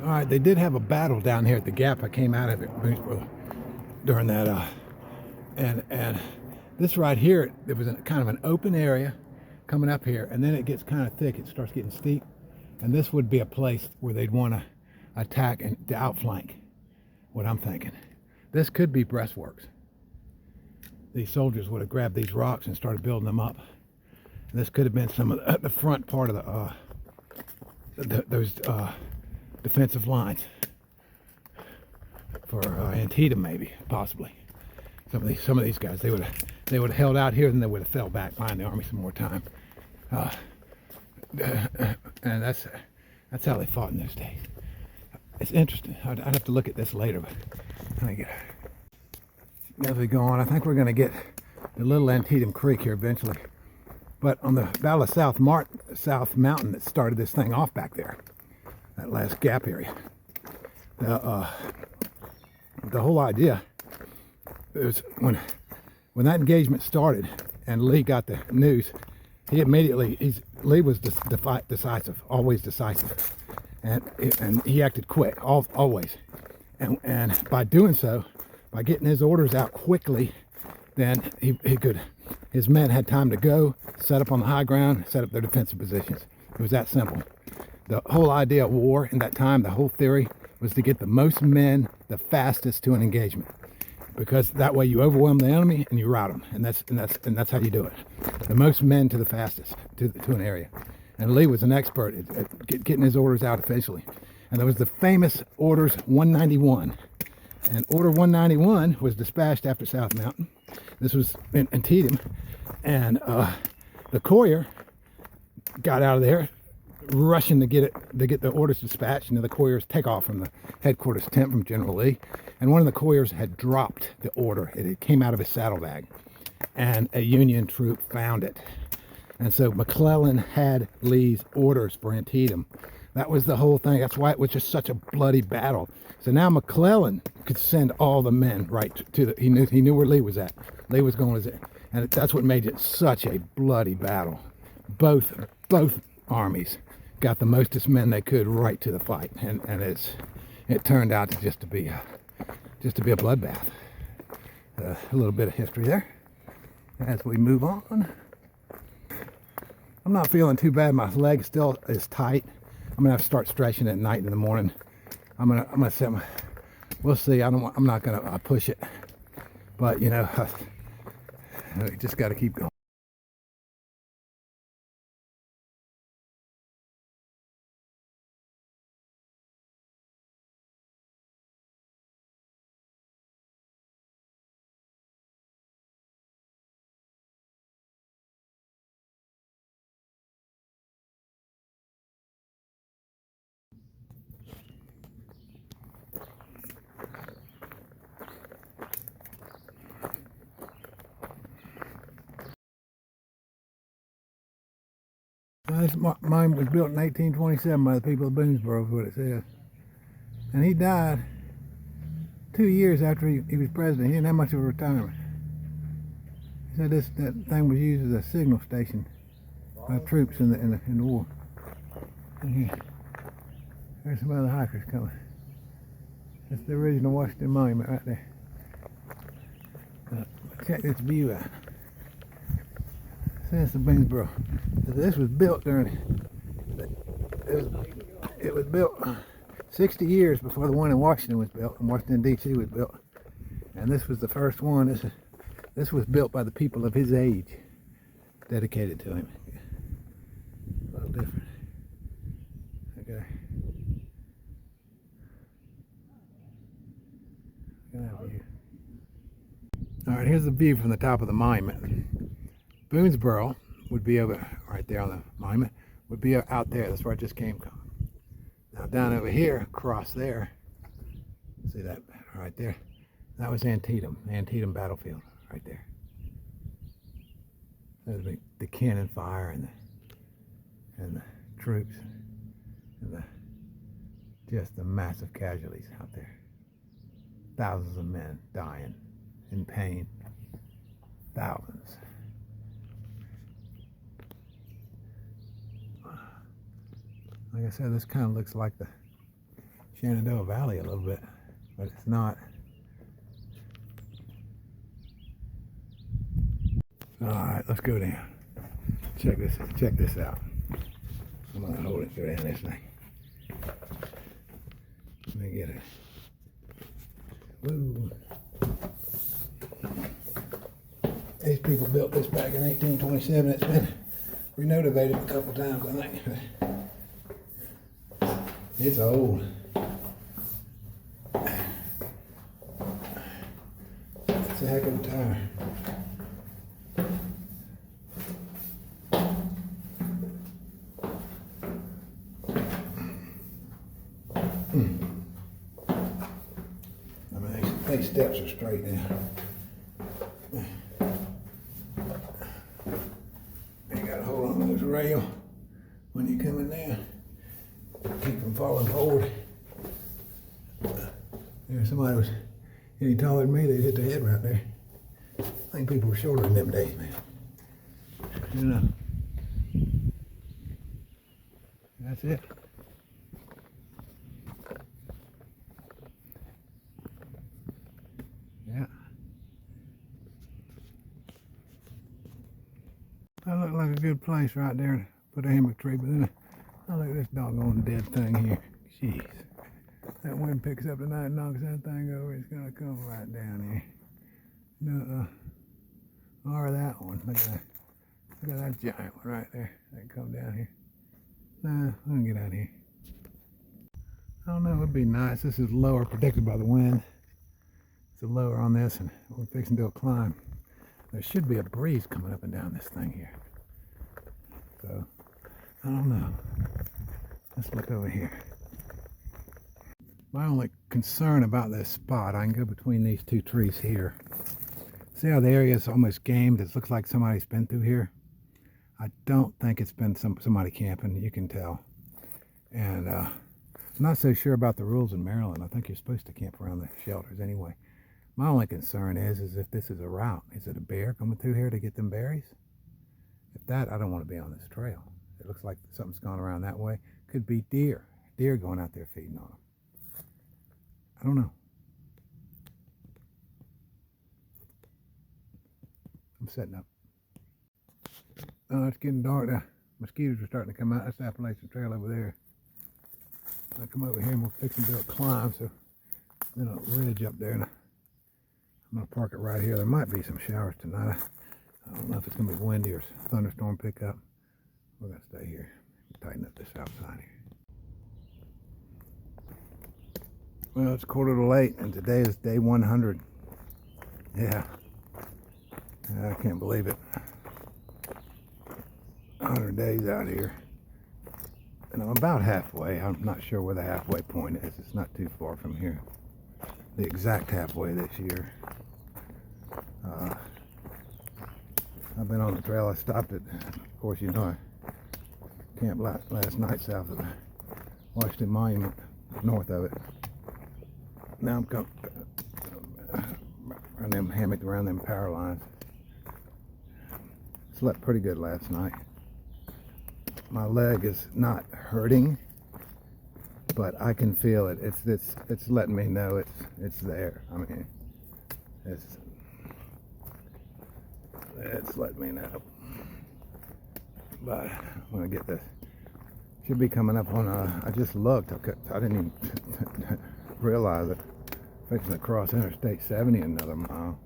All right, they did have a battle down here at the gap I came out of it during that, and this right here, there was kind of an open area coming up here, and then it gets kind of thick. It starts getting steep, and this would be a place where they'd want to attack and to outflank. What I'm thinking, this could be breastworks. These soldiers would have grabbed these rocks and started building them up. And this could have been some of the front part of those defensive lines for Antietam, maybe, possibly. Some of these guys, they would have held out here, and they would have fell back behind the army some more time. And that's how they fought in those days. It's interesting. I'd have to look at this later, but let me get as we go on. I think we're going to get the little Antietam Creek here eventually. But on the Battle of South Mountain that started this thing off back there, that last gap area, the whole idea is when that engagement started and Lee got the news, Lee was decisive, always decisive, and he acted quick, always, and by doing so, by getting his orders out quickly, then his men had time to go, set up on the high ground, set up their defensive positions. It was that simple. The whole idea of war in that time, the whole theory, was to get the most men the fastest to an engagement, because that way you overwhelm the enemy and you rout them, and that's how you do it. The most men to the fastest to an area. And Lee was an expert at getting his orders out officially. And there was the famous Orders 191. And Order 191 was dispatched after South Mountain. This was in Antietam. And the courier got out of there, rushing to get the orders dispatched. And the couriers take off from the headquarters tent from General Lee. And one of the couriers had dropped the order. It came out of his saddlebag. And a Union troop found it. And so McClellan had Lee's orders for Antietam. That was the whole thing. That's why it was just such a bloody battle. So now McClellan could send all the men right to he knew where Lee was at. Lee was going to, and that's what made it such a bloody battle. Both armies got the mostest men they could right to the fight, and it turned out to just to be a bloodbath. A little bit of history there as we move on. I'm not feeling too bad. My leg still is tight. I'm gonna have to start stretching at night and in the morning. I'm gonna set my. We'll see. I'm not gonna push it, but you know, I just got to keep going. This mine was built in 1827 by the people of Boonesboro, is what it says. And he died 2 years after he was president. He didn't have much of a retirement. He said that thing was used as a signal station by troops in the war. And here, there's some other hikers coming. That's the original Washington Monument right there. Check this view out. Since of Boonesboro. This was built it was built 60 years before the one in Washington was built, and Washington D.C. was built. And this was the first one. This was built by the people of his age, dedicated to him. A little different. Okay. All right, here's the view from the top of the monument. Boonesboro would be over right there on the monument, would be out there. That's where I just came from. Now down over here, across there, see that right there? That was Antietam battlefield right there. There's the cannon fire and the troops and just the massive casualties out there. Thousands of men dying in pain. Thousands. Like I said, this kind of looks like the Shenandoah Valley a little bit, but it's not. All right, let's go down. Check this out. I'm gonna hold it, go down this thing. Let me get it. Woo. These people built this back in 1827. It's been renovated a couple times, I think. It's old. It's a heck of a tire. I mean, these steps are straight now. You gotta hold on to this rail when you're coming down. Keep from falling forward. If somebody was any taller than me, they'd hit their head right there. I think people were shorter in them days, man. You know. That's it. Yeah. That looked like a good place right there to put a hammock tree, but then I look at this doggone dead thing here. Jeez. That wind picks up tonight and knocks that thing over. It's gonna come right down here. No, or that one. Look at that. Look at that giant one right there. That come down here. Nah, I'm gonna get out of here. I don't know, it'd be nice. This is lower, protected by the wind. It's a lower on this, and we're fixing to do a climb. There should be a breeze coming up and down this thing here. So, I don't know. Let's look over here. My only concern about this spot, I can go between these two trees here. See how the area is almost gamed? It looks like somebody's been through here. I don't think it's been somebody camping, you can tell. And I'm not so sure about the rules in Maryland. I think you're supposed to camp around the shelters anyway. My only concern is if this is a route. Is it a bear coming through here to get them berries? If that, I don't want to be on this trail. It looks like something's gone around that way. Could be deer. Deer going out there feeding on them. I don't know. I'm setting up. Oh, it's getting dark now. Mosquitoes are starting to come out. That's the Appalachian Trail over there. I come over here and we'll fix and do a climb. So then a ridge up there, and I'm gonna park it right here. There might be some showers tonight. I don't know if it's gonna be windy or thunderstorm pickup. We're gonna stay here. Tighten up this outside here. Well, it's 7:45, and today is day 100. Yeah, I can't believe it. 100 days out here, and I'm about halfway. I'm not sure where the halfway point is. It's not too far from here. The exact halfway this year. I've been on the trail. I stopped it. Of course, you know, I camped last night south of the Washington Monument, north of it. Now I'm coming around them hammock, around them power lines. Slept pretty good last night. My leg is not hurting, but I can feel it. It's letting me know it's there. I mean, it's letting me know. But I'm gonna get this. Should be coming up on. I just looked. I didn't even realize it. Fixing to cross Interstate 70 another mile.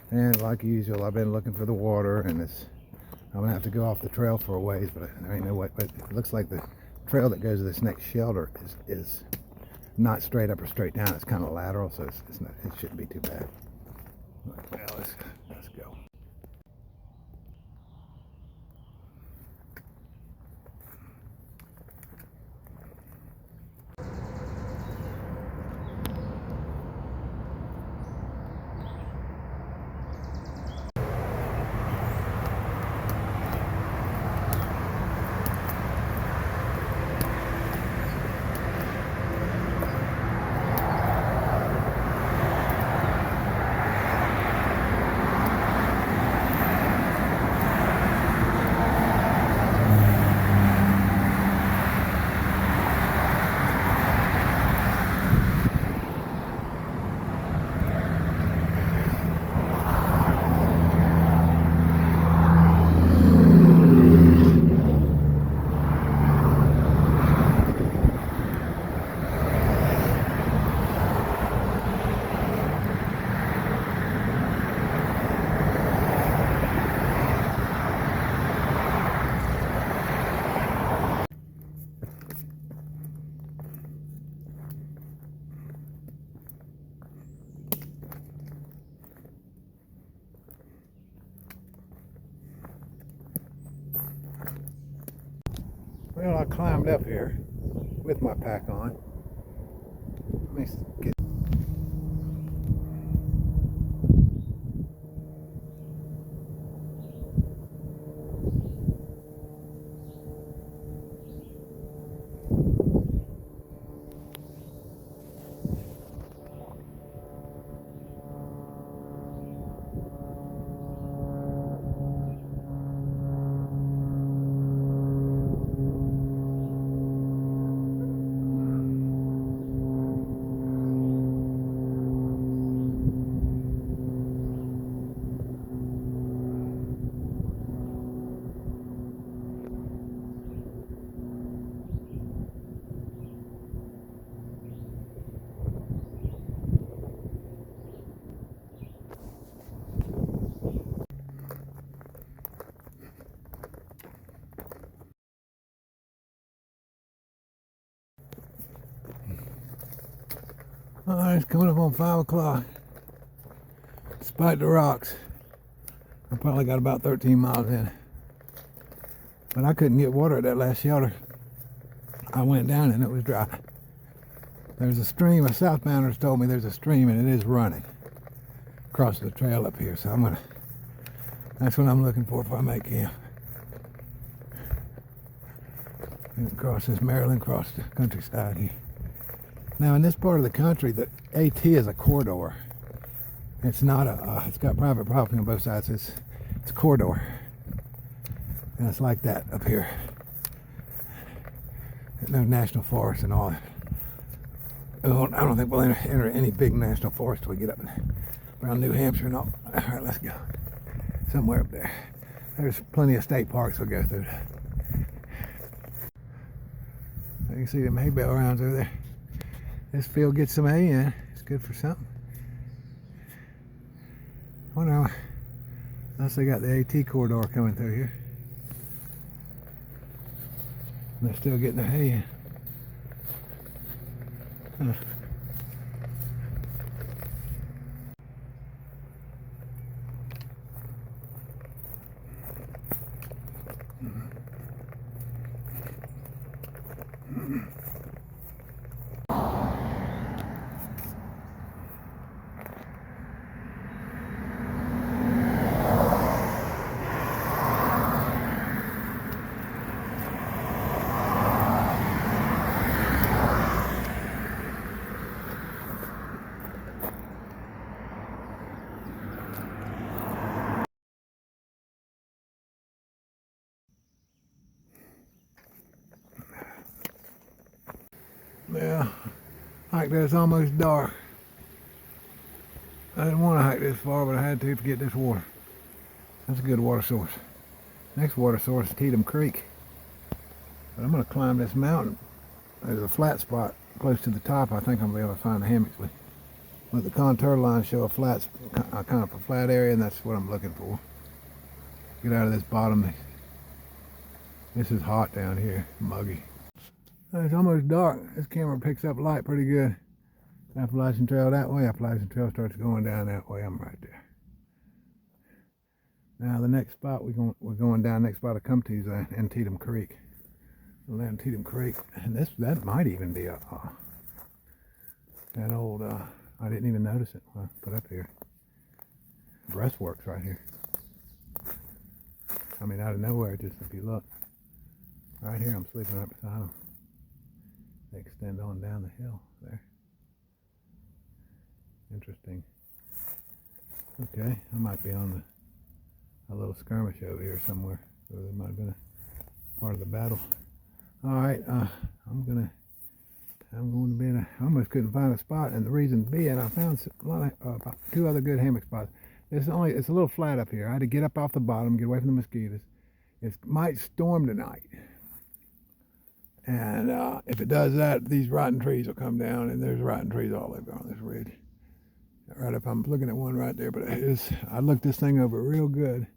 And like usual, I've been looking for the water, and I'm gonna have to go off the trail for a ways, but there ain't no way. But it looks like the trail that goes to this next shelter is not straight up or straight down. It's kind of lateral, so it's not. It shouldn't be too bad. Well, let's go. Well, I climbed up here with my pack on. Let me get. All right, it's coming up on 5 o'clock. Despite the rocks, I probably got about 13 miles in. But I couldn't get water at that last shelter. I went down and it was dry. There's a stream, a southbounders told me there's a stream and it is running across the trail up here. So that's what I'm looking for if I make camp. And across this Maryland, across the countryside here. Now in this part of the country, the AT is a corridor. It's not it's got private property on both sides. It's a corridor. And it's like that up here. There's no national forest and all that. I don't think we'll enter any big national forest till we get up around New Hampshire and all. All right, let's go. Somewhere up there. There's plenty of state parks we'll go through. You can see them hay bale rounds over there. This field gets some hay in. It's good for something. I wonder unless they got the AT corridor coming through here. And they're still getting their hay in. Huh. Yeah, hike that's almost dark. I didn't want to hike this far, but I had to get this water. That's a good water source. Next water source is Tatum Creek. But I'm going to climb this mountain. There's a flat spot close to the top. I think I'm going to be able to find the hammocks. But the contour lines show a flat, kind of a flat area, and that's what I'm looking for. Get out of this bottom. This is hot down here, muggy. It's almost dark. This camera picks up light pretty good. Appalachian Trail that way. Appalachian Trail starts going down that way. I'm right there. Now the next spot we're going down. Next spot I come to is Antietam Creek. Antietam Creek, and that might even be that old. I didn't even notice it when I put up here. Breastworks right here. I mean, out of nowhere, just if you look. Right here, I'm sleeping right beside them. They extend on down the hill there. Interesting. Okay, I might be on a little skirmish over here somewhere. So there might have been a part of the battle. All right, I'm going to be I almost couldn't find a spot, and the reason being, I found about 2 other good hammock spots. It's a little flat up here. I had to get up off the bottom, get away from the mosquitoes. It might storm tonight. And if it does that, these rotten trees will come down, and there's rotten trees all over on this ridge. Right up, I'm looking at one right there, but I looked this thing over real good,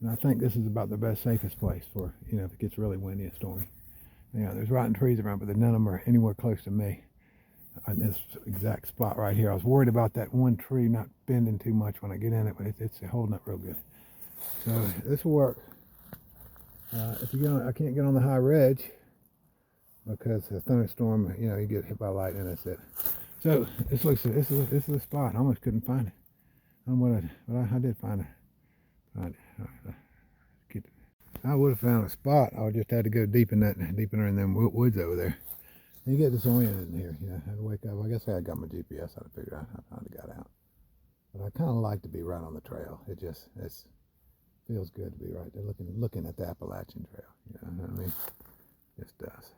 and I think this is about the best, safest place for, if it gets really windy and stormy. There's rotten trees around, but none of them are anywhere close to me. On this exact spot right here, I was worried about that one tree not bending too much when I get in it, but it's holding up real good. So this will work. If you go, I can't get on the high ridge. because a thunderstorm, you know, you get hit by lightning, that's it. So this is the spot. I almost couldn't find it. I don't know what I did find it. I would have found a spot. I would just had to go deeper in them woods over there. You get disoriented in here. You know, I had to wake up. I guess I got my GPS. I'd figure out how I got out. But I kind of like to be right on the trail. It feels good to be right there, looking at the Appalachian Trail. You know what I mean? It just does.